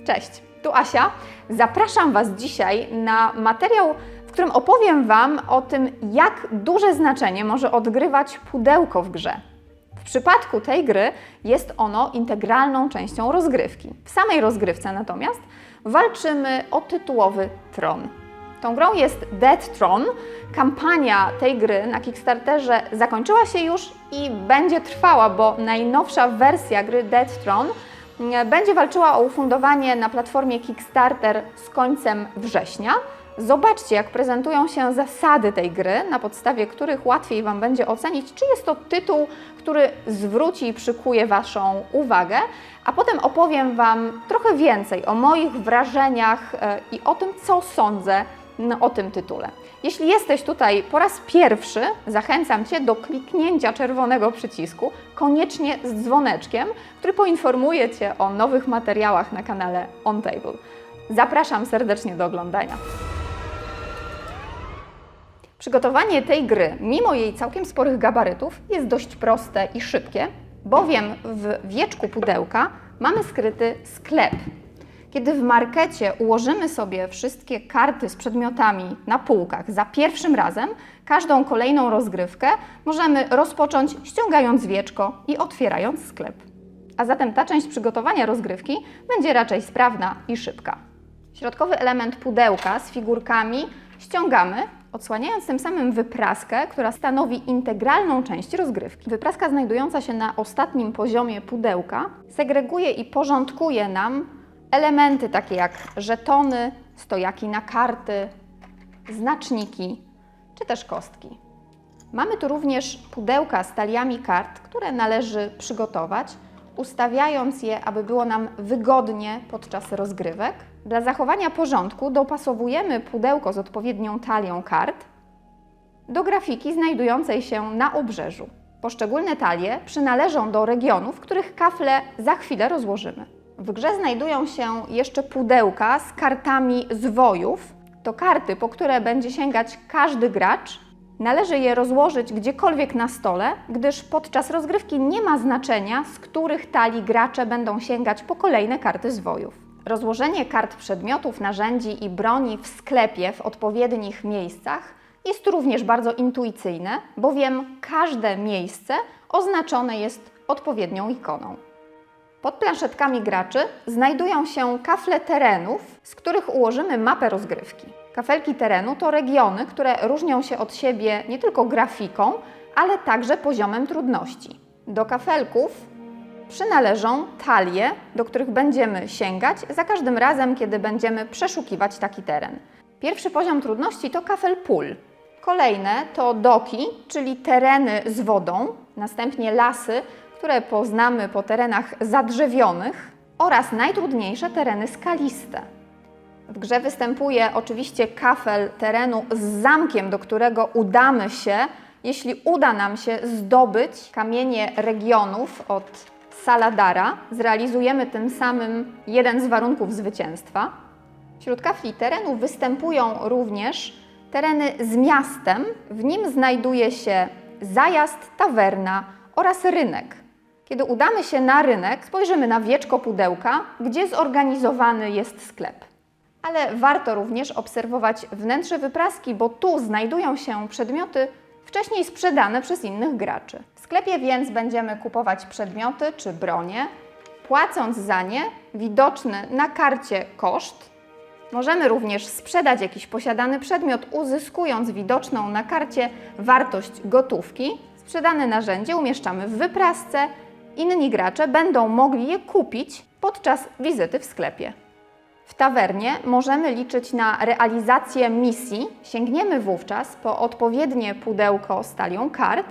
Cześć, tu Asia. Zapraszam Was dzisiaj na materiał, w którym opowiem Wam o tym, jak duże znaczenie może odgrywać pudełko w grze. W przypadku tej gry jest ono integralną częścią rozgrywki. W samej rozgrywce natomiast walczymy o tytułowy tron. Tą grą jest Dead Throne. Kampania tej gry na Kickstarterze zakończyła się już i będzie trwała, bo najnowsza wersja gry Dead Throne będzie walczyła o ufundowanie na platformie Kickstarter z końcem września. Zobaczcie, jak prezentują się zasady tej gry, na podstawie których łatwiej Wam będzie ocenić, czy jest to tytuł, który zwróci i przykuje Waszą uwagę, a potem opowiem Wam trochę więcej o moich wrażeniach i o tym, co sądzę o tym tytule. Jeśli jesteś tutaj po raz pierwszy, zachęcam Cię do kliknięcia czerwonego przycisku, koniecznie z dzwoneczkiem, który poinformuje Cię o nowych materiałach na kanale On Table. Zapraszam serdecznie do oglądania. Przygotowanie tej gry, mimo jej całkiem sporych gabarytów, jest dość proste i szybkie, bowiem w wieczku pudełka mamy skryty sklep. Kiedy w markecie ułożymy sobie wszystkie karty z przedmiotami na półkach za pierwszym razem, każdą kolejną rozgrywkę możemy rozpocząć ściągając wieczko i otwierając sklep. A zatem ta część przygotowania rozgrywki będzie raczej sprawna i szybka. Środkowy element pudełka z figurkami ściągamy, odsłaniając tym samym wypraskę, która stanowi integralną część rozgrywki. Wypraska znajdująca się na ostatnim poziomie pudełka segreguje i porządkuje nam elementy takie jak żetony, stojaki na karty, znaczniki czy też kostki. Mamy tu również pudełka z taliami kart, które należy przygotować, ustawiając je, aby było nam wygodnie podczas rozgrywek. Dla zachowania porządku dopasowujemy pudełko z odpowiednią talią kart do grafiki znajdującej się na obrzeżu. Poszczególne talie przynależą do regionów, których kafle za chwilę rozłożymy. W grze znajdują się jeszcze pudełka z kartami zwojów. To karty, po które będzie sięgać każdy gracz. Należy je rozłożyć gdziekolwiek na stole, gdyż podczas rozgrywki nie ma znaczenia, z których talii gracze będą sięgać po kolejne karty zwojów. Rozłożenie kart przedmiotów, narzędzi i broni w sklepie w odpowiednich miejscach jest również bardzo intuicyjne, bowiem każde miejsce oznaczone jest odpowiednią ikoną. Pod planszetkami graczy znajdują się kafle terenów, z których ułożymy mapę rozgrywki. Kafelki terenu to regiony, które różnią się od siebie nie tylko grafiką, ale także poziomem trudności. Do kafelków przynależą talie, do których będziemy sięgać za każdym razem, kiedy będziemy przeszukiwać taki teren. Pierwszy poziom trudności to kafel pól. Kolejne to doki, czyli tereny z wodą, następnie lasy, które poznamy po terenach zadrzewionych, oraz najtrudniejsze tereny skaliste. W grze występuje oczywiście kafel terenu z zamkiem, do którego udamy się, jeśli uda nam się zdobyć kamienie regionów od Saladara. Zrealizujemy tym samym jeden z warunków zwycięstwa. Wśród kafli terenu występują również tereny z miastem. W nim znajduje się zajazd, tawerna oraz rynek. Kiedy udamy się na rynek, spojrzymy na wieczko pudełka, gdzie zorganizowany jest sklep. Ale warto również obserwować wnętrze wypraski, bo tu znajdują się przedmioty wcześniej sprzedane przez innych graczy. W sklepie więc będziemy kupować przedmioty czy bronie, płacąc za nie widoczny na karcie koszt. Możemy również sprzedać jakiś posiadany przedmiot, uzyskując widoczną na karcie wartość gotówki. Sprzedane narzędzie umieszczamy w wyprasce. Inni gracze będą mogli je kupić podczas wizyty w sklepie. W tawernie możemy liczyć na realizację misji. Sięgniemy wówczas po odpowiednie pudełko z talią kart.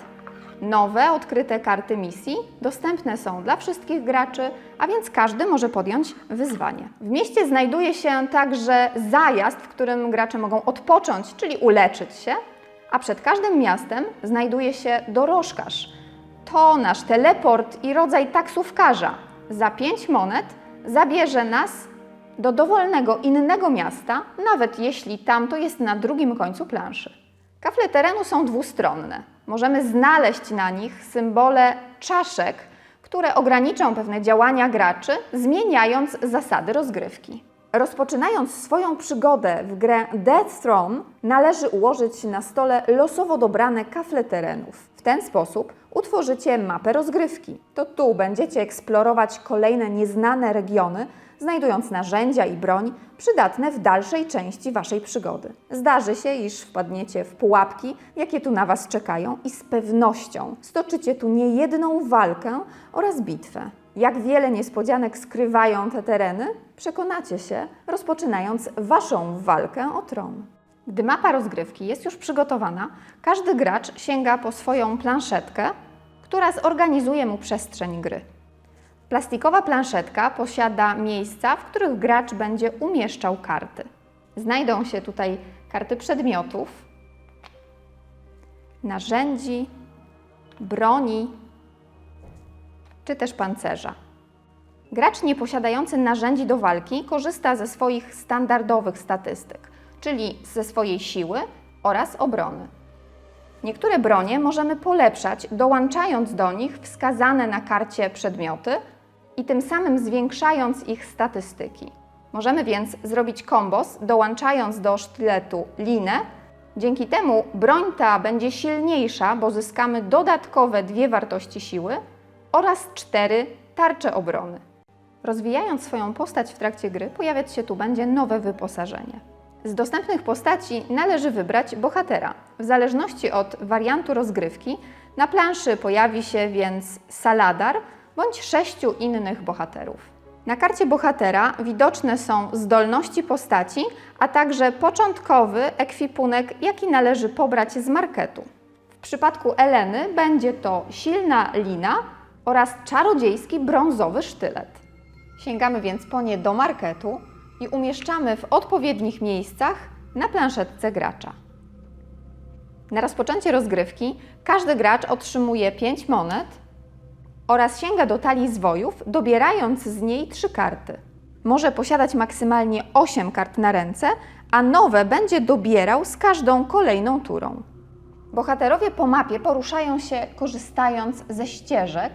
Nowe, odkryte karty misji dostępne są dla wszystkich graczy, a więc każdy może podjąć wyzwanie. W mieście znajduje się także zajazd, w którym gracze mogą odpocząć, czyli uleczyć się, a przed każdym miastem znajduje się dorożkarz. To nasz teleport i rodzaj taksówkarza. Za 5 monet zabierze nas do dowolnego innego miasta, nawet jeśli tamto jest na drugim końcu planszy. Kafle terenu są dwustronne. Możemy znaleźć na nich symbole czaszek, które ograniczą pewne działania graczy, zmieniając zasady rozgrywki. Rozpoczynając swoją przygodę w grę Death Throne, należy ułożyć na stole losowo dobrane kafle terenów. W ten sposób utworzycie mapę rozgrywki. To tu będziecie eksplorować kolejne nieznane regiony, znajdując narzędzia i broń przydatne w dalszej części Waszej przygody. Zdarzy się, iż wpadniecie w pułapki, jakie tu na Was czekają i z pewnością stoczycie tu niejedną walkę oraz bitwę. Jak wiele niespodzianek skrywają te tereny, przekonacie się, rozpoczynając Waszą walkę o tron. Gdy mapa rozgrywki jest już przygotowana, każdy gracz sięga po swoją planszetkę, która zorganizuje mu przestrzeń gry. Plastikowa planszetka posiada miejsca, w których gracz będzie umieszczał karty. Znajdą się tutaj karty przedmiotów, narzędzi, broni czy też pancerza. Gracz nieposiadający narzędzi do walki korzysta ze swoich standardowych statystyk, czyli ze swojej siły oraz obrony. Niektóre bronie możemy polepszać, dołączając do nich wskazane na karcie przedmioty i tym samym zwiększając ich statystyki. Możemy więc zrobić kombos, dołączając do sztyletu linę. Dzięki temu broń ta będzie silniejsza, bo zyskamy dodatkowe 2 wartości siły oraz 4 tarcze obrony. Rozwijając swoją postać w trakcie gry, pojawiać się tu będzie nowe wyposażenie. Z dostępnych postaci należy wybrać bohatera. W zależności od wariantu rozgrywki na planszy pojawi się więc Saladar bądź 6 innych bohaterów. Na karcie bohatera widoczne są zdolności postaci, a także początkowy ekwipunek, jaki należy pobrać z marketu. W przypadku Eleny będzie to silna lina oraz czarodziejski brązowy sztylet. Sięgamy więc po nie do marketu i umieszczamy w odpowiednich miejscach na planszetce gracza. Na rozpoczęcie rozgrywki każdy gracz otrzymuje 5 monet oraz sięga do talii zwojów, dobierając z niej 3 karty. Może posiadać maksymalnie 8 kart na ręce, a nowe będzie dobierał z każdą kolejną turą. Bohaterowie po mapie poruszają się korzystając ze ścieżek.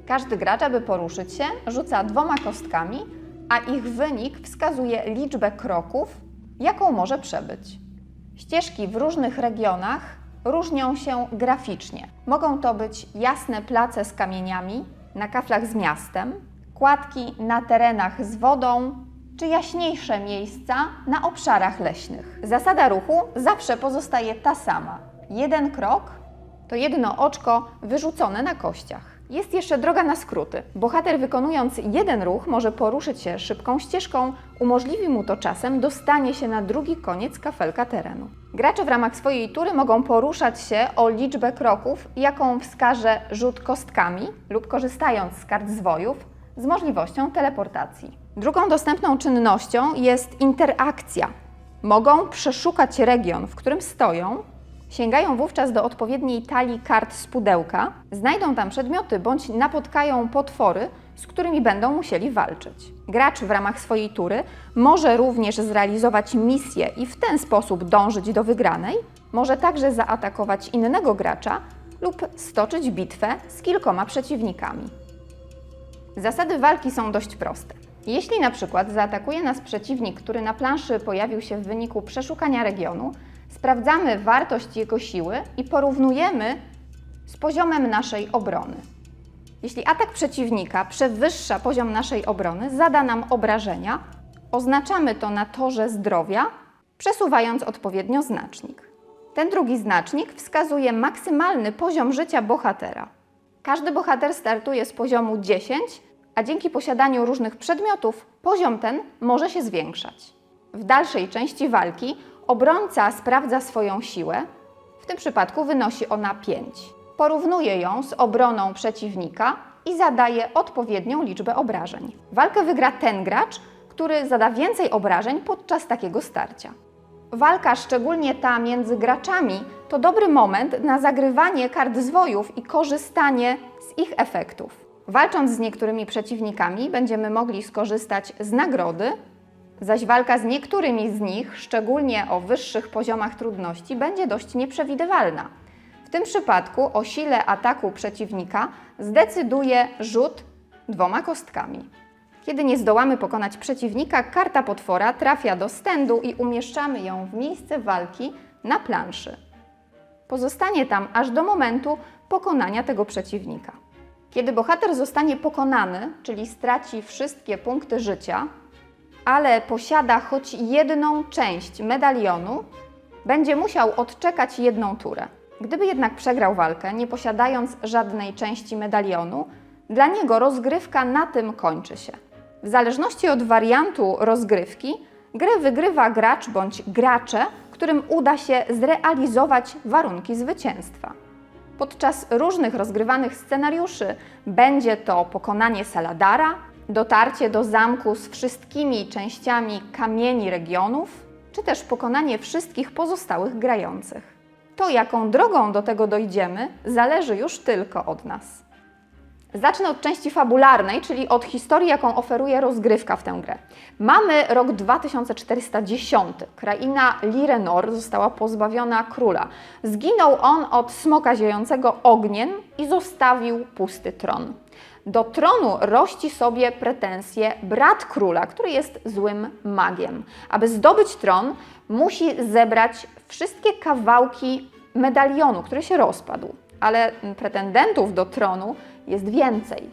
Każdy gracz, aby poruszyć się, rzuca 2 kostkami, a ich wynik wskazuje liczbę kroków, jaką może przebyć. Ścieżki w różnych regionach różnią się graficznie. Mogą to być jasne place z kamieniami na kaflach z miastem, kładki na terenach z wodą, czy jaśniejsze miejsca na obszarach leśnych. Zasada ruchu zawsze pozostaje ta sama. 1 krok to 1 oczko wyrzucone na kościach. Jest jeszcze droga na skróty. Bohater wykonując 1 ruch może poruszyć się szybką ścieżką, umożliwi mu to czasem dostanie się na drugi koniec kafelka terenu. Gracze w ramach swojej tury mogą poruszać się o liczbę kroków, jaką wskaże rzut kostkami lub korzystając z kart zwojów z możliwością teleportacji. Drugą dostępną czynnością jest interakcja. Mogą przeszukać region, w którym stoją, sięgają wówczas do odpowiedniej talii kart z pudełka, znajdą tam przedmioty bądź napotkają potwory, z którymi będą musieli walczyć. Gracz w ramach swojej tury może również zrealizować misję i w ten sposób dążyć do wygranej, może także zaatakować innego gracza lub stoczyć bitwę z kilkoma przeciwnikami. Zasady walki są dość proste. Jeśli na przykład zaatakuje nas przeciwnik, który na planszy pojawił się w wyniku przeszukania regionu, sprawdzamy wartość jego siły i porównujemy z poziomem naszej obrony. Jeśli atak przeciwnika przewyższa poziom naszej obrony, zada nam obrażenia, oznaczamy to na torze zdrowia, przesuwając odpowiednio znacznik. Ten drugi znacznik wskazuje maksymalny poziom życia bohatera. Każdy bohater startuje z poziomu 10, a dzięki posiadaniu różnych przedmiotów poziom ten może się zwiększać. W dalszej części walki obrońca sprawdza swoją siłę, w tym przypadku wynosi ona 5. Porównuje ją z obroną przeciwnika i zadaje odpowiednią liczbę obrażeń. Walkę wygra ten gracz, który zada więcej obrażeń podczas takiego starcia. Walka, szczególnie ta między graczami, to dobry moment na zagrywanie kart zwojów i korzystanie z ich efektów. Walcząc z niektórymi przeciwnikami będziemy mogli skorzystać z nagrody, zaś walka z niektórymi z nich, szczególnie o wyższych poziomach trudności, będzie dość nieprzewidywalna. W tym przypadku o sile ataku przeciwnika zdecyduje rzut 2 kostkami. Kiedy nie zdołamy pokonać przeciwnika, karta potwora trafia do stędu i umieszczamy ją w miejsce walki na planszy. Pozostanie tam aż do momentu pokonania tego przeciwnika. Kiedy bohater zostanie pokonany, czyli straci wszystkie punkty życia, ale posiada choć jedną część medalionu, będzie musiał odczekać 1 turę. Gdyby jednak przegrał walkę, nie posiadając żadnej części medalionu, dla niego rozgrywka na tym kończy się. W zależności od wariantu rozgrywki, grę wygrywa gracz bądź gracze, którym uda się zrealizować warunki zwycięstwa. Podczas różnych rozgrywanych scenariuszy będzie to pokonanie Saladara, dotarcie do zamku z wszystkimi częściami kamieni regionów, czy też pokonanie wszystkich pozostałych grających. To, jaką drogą do tego dojdziemy, zależy już tylko od nas. Zacznę od części fabularnej, czyli od historii, jaką oferuje rozgrywka w tę grę. Mamy rok 2410. Kraina Lirenor została pozbawiona króla. Zginął on od smoka ziejącego ogniem i zostawił pusty tron. Do tronu rości sobie pretensje brat króla, który jest złym magiem. Aby zdobyć tron, musi zebrać wszystkie kawałki medalionu, który się rozpadł. Ale pretendentów do tronu jest więcej.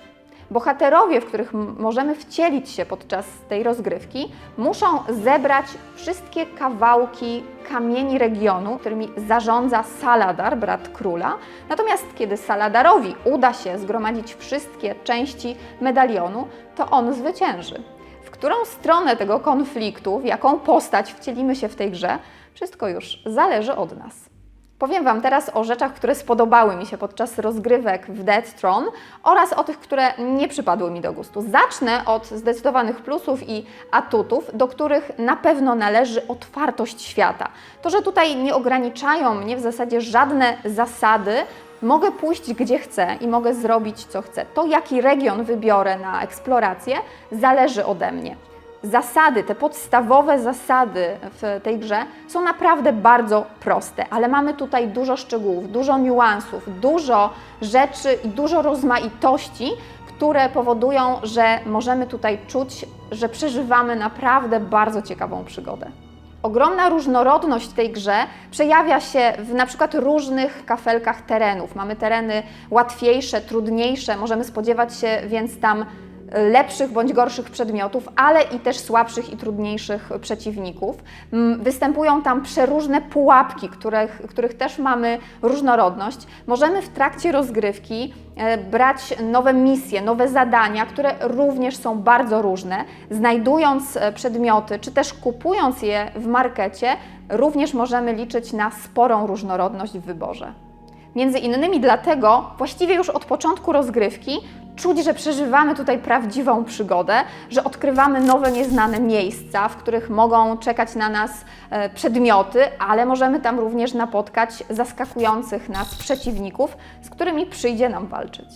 Bohaterowie, w których możemy wcielić się podczas tej rozgrywki, muszą zebrać wszystkie kawałki kamieni regionu, którymi zarządza Saladar, brat króla. Natomiast kiedy Saladarowi uda się zgromadzić wszystkie części medalionu, to on zwycięży. W którą stronę tego konfliktu, w jaką postać wcielimy się w tej grze, wszystko już zależy od nas. Powiem Wam teraz o rzeczach, które spodobały mi się podczas rozgrywek w Death Throne oraz o tych, które nie przypadły mi do gustu. Zacznę od zdecydowanych plusów i atutów, do których na pewno należy otwartość świata. To, że tutaj nie ograniczają mnie w zasadzie żadne zasady, mogę pójść gdzie chcę i mogę zrobić co chcę. To, jaki region wybiorę na eksplorację, zależy ode mnie. Zasady, te podstawowe zasady w tej grze są naprawdę bardzo proste, ale mamy tutaj dużo szczegółów, dużo niuansów, dużo rzeczy i dużo rozmaitości, które powodują, że możemy tutaj czuć, że przeżywamy naprawdę bardzo ciekawą przygodę. Ogromna różnorodność w tej grze przejawia się w na przykład różnych kafelkach terenów. Mamy tereny łatwiejsze, trudniejsze, możemy spodziewać się więc tam lepszych bądź gorszych przedmiotów, ale i też słabszych i trudniejszych przeciwników. Występują tam przeróżne pułapki, których też mamy różnorodność. Możemy w trakcie rozgrywki brać nowe misje, nowe zadania, które również są bardzo różne. Znajdując przedmioty, czy też kupując je w markecie, również możemy liczyć na sporą różnorodność w wyborze. Między innymi dlatego właściwie już od początku rozgrywki czuć, że przeżywamy tutaj prawdziwą przygodę, że odkrywamy nowe, nieznane miejsca, w których mogą czekać na nas przedmioty, ale możemy tam również napotkać zaskakujących nas przeciwników, z którymi przyjdzie nam walczyć.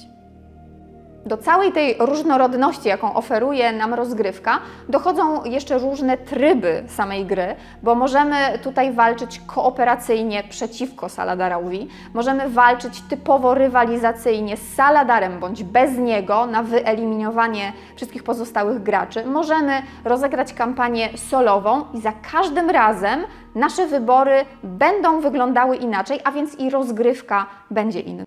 Do całej tej różnorodności, jaką oferuje nam rozgrywka, dochodzą jeszcze różne tryby samej gry, bo możemy tutaj walczyć kooperacyjnie przeciwko Saladarowi, możemy walczyć typowo rywalizacyjnie z Saladarem bądź bez niego na wyeliminowanie wszystkich pozostałych graczy, możemy rozegrać kampanię solową i za każdym razem nasze wybory będą wyglądały inaczej, a więc i rozgrywka będzie inna.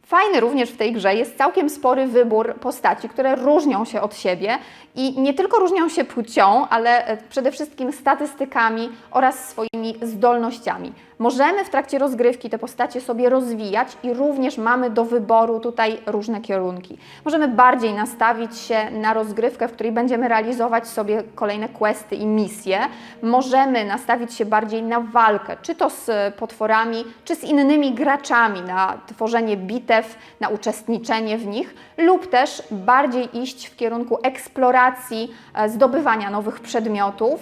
Fajny również w tej grze jest całkiem spory wybór postaci, które różnią się od siebie i nie tylko różnią się płcią, ale przede wszystkim statystykami oraz swoimi zdolnościami. Możemy w trakcie rozgrywki te postacie sobie rozwijać i również mamy do wyboru tutaj różne kierunki. Możemy bardziej nastawić się na rozgrywkę, w której będziemy realizować sobie kolejne questy i misje. Możemy nastawić się bardziej na walkę, czy to z potworami, czy z innymi graczami, na tworzenie bitew, na uczestniczenie w nich, lub też bardziej iść w kierunku eksploracji, zdobywania nowych przedmiotów,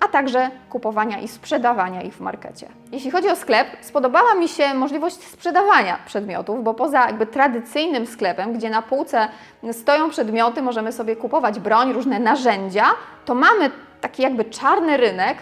a także kupowania i sprzedawania ich w markecie. Jeśli chodzi o sklep, spodobała mi się możliwość sprzedawania przedmiotów, bo poza tradycyjnym sklepem, gdzie na półce stoją przedmioty, możemy sobie kupować broń, różne narzędzia, to mamy taki czarny rynek,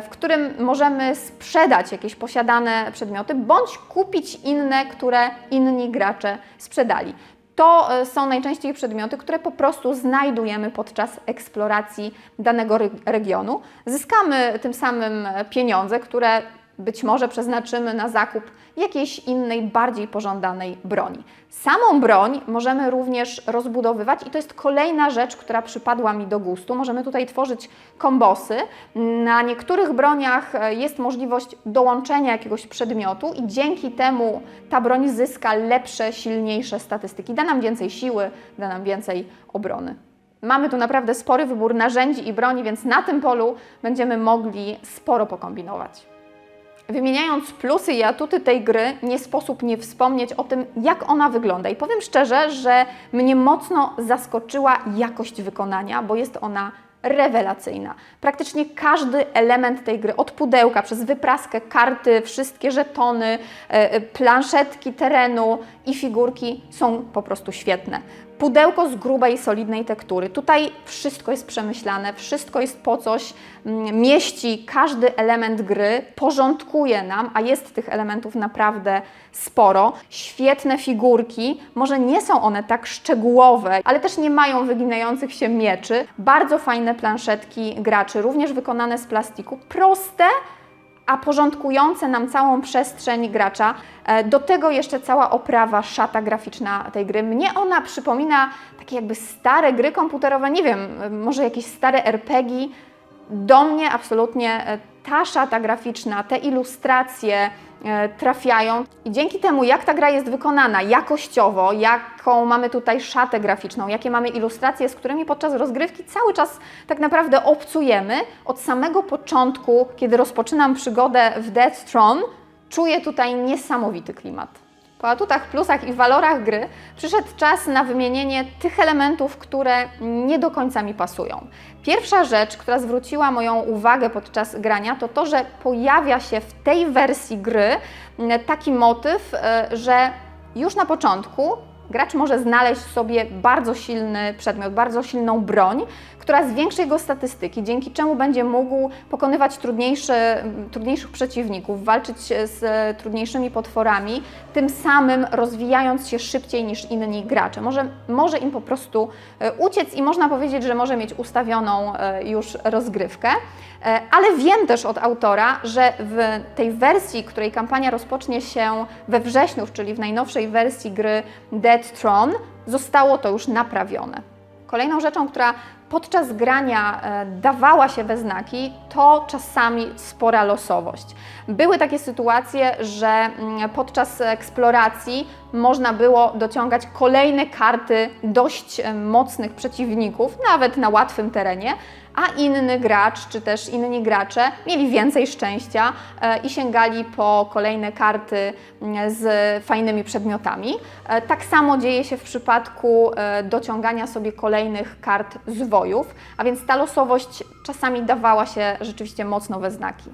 w którym możemy sprzedać jakieś posiadane przedmioty, bądź kupić inne, które inni gracze sprzedali. To są najczęściej przedmioty, które po prostu znajdujemy podczas eksploracji danego regionu. Zyskamy tym samym pieniądze, które być może przeznaczymy na zakup jakiejś innej, bardziej pożądanej broni. Samą broń możemy również rozbudowywać i to jest kolejna rzecz, która przypadła mi do gustu. Możemy tutaj tworzyć kombosy. Na niektórych broniach jest możliwość dołączenia jakiegoś przedmiotu i dzięki temu ta broń zyska lepsze, silniejsze statystyki. Da nam więcej siły, da nam więcej obrony. Mamy tu naprawdę spory wybór narzędzi i broni, więc na tym polu będziemy mogli sporo pokombinować. Wymieniając plusy i atuty tej gry, nie sposób nie wspomnieć o tym, jak ona wygląda. I powiem szczerze, że mnie mocno zaskoczyła jakość wykonania, bo jest ona rewelacyjna. Praktycznie każdy element tej gry, od pudełka, przez wypraskę, karty, wszystkie żetony, planszetki terenu i figurki są po prostu świetne. Pudełko z grubej, solidnej tektury. Tutaj wszystko jest przemyślane, wszystko jest po coś, mieści każdy element gry, porządkuje nam, a jest tych elementów naprawdę sporo. Świetne figurki, może nie są one tak szczegółowe, ale też nie mają wyginających się mieczy. Bardzo fajne planszetki graczy, również wykonane z plastiku, proste, a porządkujące nam całą przestrzeń gracza. Do tego jeszcze cała oprawa, szata graficzna tej gry. Mnie ona przypomina takie jakby stare gry komputerowe, nie wiem, może jakieś stare RPG. Do mnie absolutnie ta szata graficzna, te ilustracje trafiają i dzięki temu, jak ta gra jest wykonana jakościowo, jaką mamy tutaj szatę graficzną, jakie mamy ilustracje, z którymi podczas rozgrywki cały czas tak naprawdę obcujemy, od samego początku, kiedy rozpoczynam przygodę w Death Throne, czuję tutaj niesamowity klimat. Po atutach, plusach i walorach gry przyszedł czas na wymienienie tych elementów, które nie do końca mi pasują. Pierwsza rzecz, która zwróciła moją uwagę podczas grania, to to, że pojawia się w tej wersji gry taki motyw, że już na początku gracz może znaleźć sobie bardzo silny przedmiot, bardzo silną broń, która zwiększy jego statystyki, dzięki czemu będzie mógł pokonywać trudniejszych przeciwników, walczyć z trudniejszymi potworami, tym samym rozwijając się szybciej niż inni gracze. Może im po prostu uciec i można powiedzieć, że może mieć ustawioną już rozgrywkę. Ale wiem też od autora, że w tej wersji, której kampania rozpocznie się we wrześniu, czyli w najnowszej wersji gry Death Throne, zostało to już naprawione. Kolejną rzeczą, która podczas grania dawała się we znaki, to czasami spora losowość. Były takie sytuacje, że podczas eksploracji można było dociągać kolejne karty dość mocnych przeciwników, nawet na łatwym terenie, a inny gracz, czy też inni gracze mieli więcej szczęścia i sięgali po kolejne karty z fajnymi przedmiotami. Tak samo dzieje się w przypadku dociągania sobie kolejnych kart zwojów, a więc ta losowość czasami dawała się rzeczywiście mocno we znaki.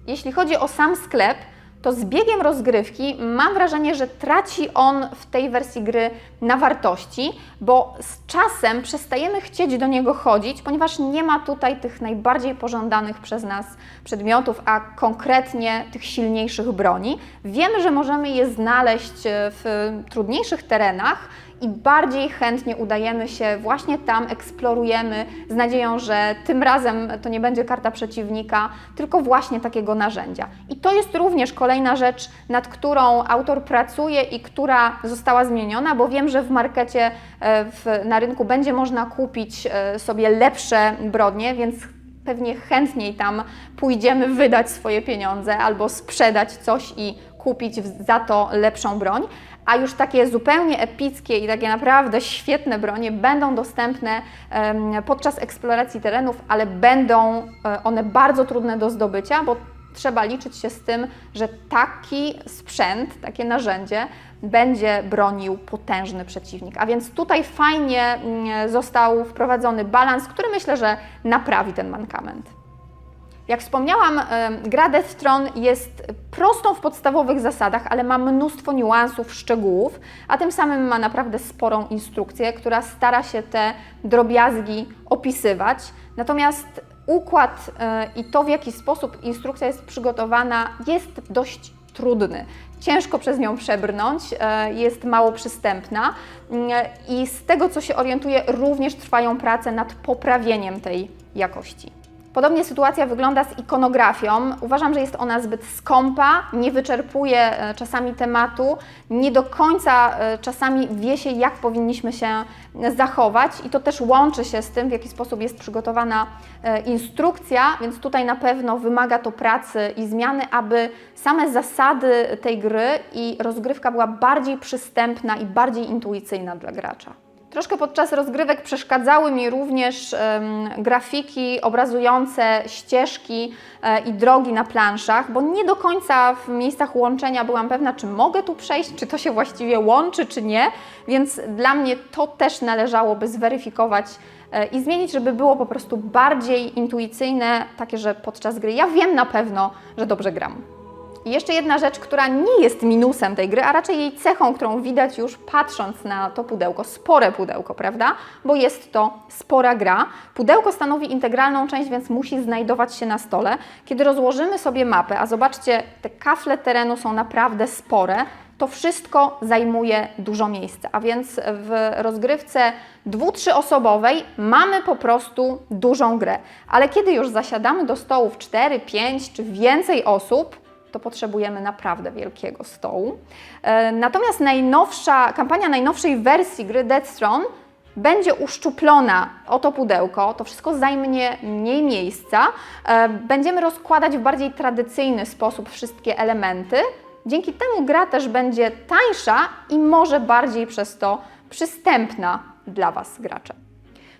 Jeśli chodzi o sam sklep, to z biegiem rozgrywki mam wrażenie, że traci on w tej wersji gry na wartości, bo z czasem przestajemy chcieć do niego chodzić, ponieważ nie ma tutaj tych najbardziej pożądanych przez nas przedmiotów, a konkretnie tych silniejszych broni. Wiemy, że możemy je znaleźć w trudniejszych terenach i bardziej chętnie udajemy się właśnie tam, eksplorujemy z nadzieją, że tym razem to nie będzie karta przeciwnika, tylko właśnie takiego narzędzia. I to jest również kolejna rzecz, nad którą autor pracuje i która została zmieniona, bo wiem, że w markecie, na rynku będzie można kupić sobie lepsze bronie, więc pewnie chętniej tam pójdziemy wydać swoje pieniądze albo sprzedać coś i kupić za to lepszą broń. A już takie zupełnie epickie i takie naprawdę świetne bronie będą dostępne podczas eksploracji terenów, ale będą one bardzo trudne do zdobycia, bo trzeba liczyć się z tym, że taki sprzęt, takie narzędzie będzie bronił potężny przeciwnik. A więc tutaj fajnie został wprowadzony balans, który myślę, że naprawi ten mankament. Jak wspomniałam, gra Death Throne jest prostą w podstawowych zasadach, ale ma mnóstwo niuansów, szczegółów, a tym samym ma naprawdę sporą instrukcję, która stara się te drobiazgi opisywać. Natomiast układ i to, w jaki sposób instrukcja jest przygotowana, jest dość trudny. Ciężko przez nią przebrnąć, jest mało przystępna i z tego, co się orientuję, również trwają prace nad poprawieniem tej jakości. Podobnie sytuacja wygląda z ikonografią. Uważam, że jest ona zbyt skąpa, nie wyczerpuje czasami tematu, nie do końca czasami wie się, jak powinniśmy się zachować i to też łączy się z tym, w jaki sposób jest przygotowana instrukcja, więc tutaj na pewno wymaga to pracy i zmiany, aby same zasady tej gry i rozgrywka była bardziej przystępna i bardziej intuicyjna dla gracza. Troszkę podczas rozgrywek przeszkadzały mi również grafiki obrazujące ścieżki i drogi na planszach, bo nie do końca w miejscach łączenia byłam pewna, czy mogę tu przejść, czy to się właściwie łączy, czy nie, więc dla mnie to też należałoby zweryfikować i zmienić, żeby było po prostu bardziej intuicyjne, takie, że podczas gry ja wiem na pewno, że dobrze gram. I jeszcze jedna rzecz, która nie jest minusem tej gry, a raczej jej cechą, którą widać już patrząc na to pudełko, spore pudełko, prawda? Bo jest to spora gra. Pudełko stanowi integralną część, więc musi znajdować się na stole. Kiedy rozłożymy sobie mapę, a zobaczcie, te kafle terenu są naprawdę spore, to wszystko zajmuje dużo miejsca, a więc w rozgrywce 2-3-osobowej mamy po prostu dużą grę. Ale kiedy już zasiadamy do stołów 4, 5 czy więcej osób, to potrzebujemy naprawdę wielkiego stołu. Natomiast kampania najnowszej wersji gry Death Throne będzie uszczuplona o to pudełko, to wszystko zajmie mniej miejsca. Będziemy rozkładać w bardziej tradycyjny sposób wszystkie elementy. Dzięki temu gra też będzie tańsza i może bardziej przez to przystępna dla Was, gracze.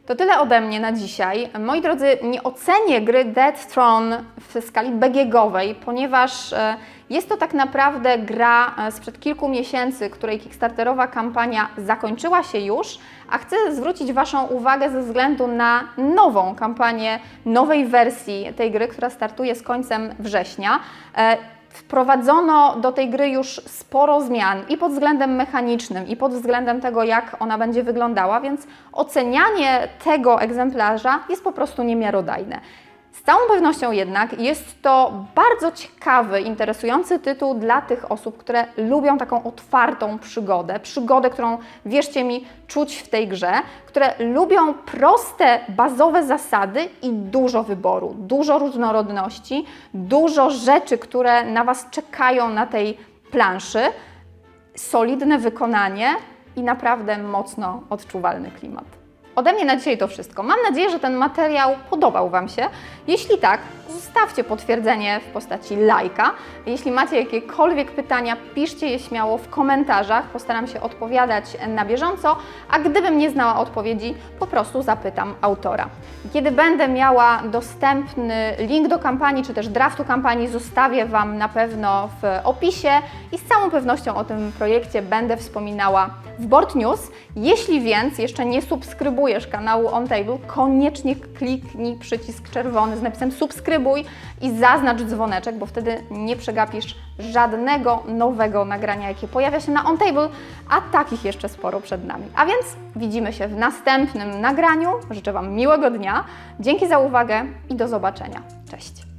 To tyle ode mnie na dzisiaj. Moi drodzy, nie ocenię gry Death Throne w skali BGG-owej, ponieważ jest to tak naprawdę gra sprzed kilku miesięcy, której kickstarterowa kampania zakończyła się już, a chcę zwrócić Waszą uwagę ze względu na nową kampanię, nowej wersji tej gry, która startuje z końcem września. Wprowadzono do tej gry już sporo zmian i pod względem mechanicznym, i pod względem tego, jak ona będzie wyglądała, więc ocenianie tego egzemplarza jest po prostu niemiarodajne. Z całą pewnością jednak jest to bardzo ciekawy, interesujący tytuł dla tych osób, które lubią taką otwartą przygodę, którą, wierzcie mi, czuć w tej grze, które lubią proste, bazowe zasady i dużo wyboru, dużo różnorodności, dużo rzeczy, które na Was czekają na tej planszy, solidne wykonanie i naprawdę mocno odczuwalny klimat. Ode mnie na dzisiaj to wszystko. Mam nadzieję, że ten materiał podobał Wam się. Jeśli tak, zostawcie potwierdzenie w postaci lajka. Jeśli macie jakiekolwiek pytania, piszcie je śmiało w komentarzach. Postaram się odpowiadać na bieżąco, a gdybym nie znała odpowiedzi, po prostu zapytam autora. Kiedy będę miała dostępny link do kampanii, czy też draftu kampanii, zostawię Wam na pewno w opisie i z całą pewnością o tym projekcie będę wspominała w Board News. Jeśli więc jeszcze nie subskrybujesz kanału OnTable, koniecznie kliknij przycisk czerwony z napisem subskrybuj i zaznacz dzwoneczek, bo wtedy nie przegapisz żadnego nowego nagrania, jakie pojawia się na OnTable, a takich jeszcze sporo przed nami. A więc widzimy się w następnym nagraniu. Życzę Wam miłego dnia. Dzięki za uwagę i do zobaczenia. Cześć!